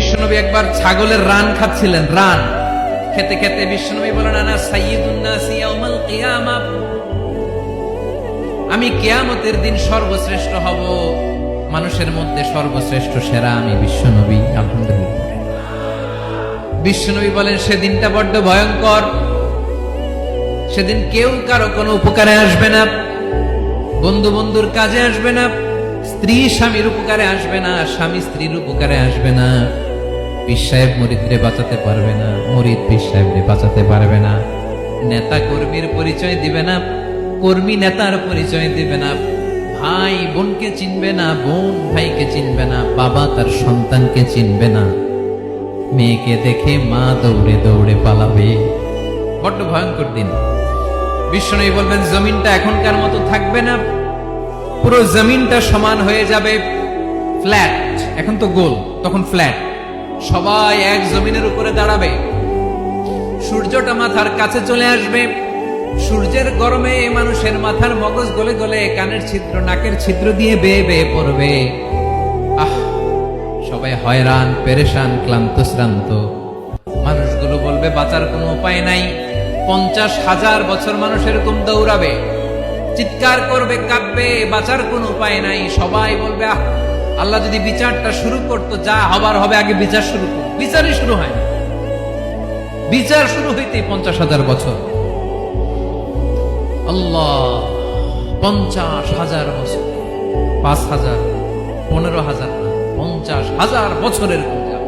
বিশ্বনবী একবার ছাগলের রান খাচ্ছিলেন। রান খেতে খেতে বিশ্বনবী বলেন, আনা সাইয়্যিদুন নাসি ইয়াউমাল কিয়ামাহ, আমি কিয়ামতের দিন সর্বশ্রেষ্ঠ হব, মানুষের মধ্যে সর্বশ্রেষ্ঠ সেরা আমি বিশ্বনবী। আলহামদুলিল্লাহ। বিশ্বনবী বলেন, সেদিনটা বড্ড ভয়ঙ্কর। সেদিন কেউ কারো কোনো উপকারে আসবে না, বন্ধু বন্ধুর কাজে আসবে না, স্ত্রী স্বামীর উপকারে আসবে না, স্বামী স্ত্রীর উপকারে আসবে না, পীর সাহেব মুরিদরে বাঁচাতে পারবে না, মুরিদ পীর সাহেবরে বাঁচাতে পারবে না, নেতা কর্মীর পরিচয় দিবে না, কর্মী নেতার পরিচয় দিবে না, ভাই বোনকে চিনবে না, বোন ভাইকে চিনবে না, বাবা তার সন্তানকে চিনবে না, মেয়েকে দেখে মা দৌড়ে দৌড়ে পালাবে। বড্ড ভয়ঙ্কর দিন। বিশ্বনবী বলবেন, জমিনটা এখনকার মতো থাকবে না, পুরো জমিনটা সমান হয়ে যাবে, ফ্ল্যাট। এখন তো গোল, তখন ফ্ল্যাট। সবাই এক জমিনের উপরে দাঁড়াবে, সূর্যটা মাথার কাছে চলে আসবে, সূর্যের গরমে মানুষের মাথার মগজ গলে গলে কানের ছিদ্র নাকের ছিদ্র দিয়ে বেয়ে বেয়ে পড়বে। আহ, সবাই হয়রান, পেরেশান, ক্লান্ত শ্রান্ত। মানুষগুলো বলবে বাঁচার কোনো উপায় নাই। 50,000 বছর মানুষ এরকম দৌড়াবে, চিৎকার করবে, কাঁদবে, বাঁচার কোনো উপায় নাই। সবাই বলবে, আহ, আল্লাহ যদি বিচারটা শুরু করতো, যা হবার হবে, আগে বিচার শুরু করতো। বিচারই শুরু হয় না, বিচার শুরু হইতে 50,000 বছর। আল্লাহ, 50,000 বছর, 5,000, 15,000 না, 50,000 বছরের পূজা।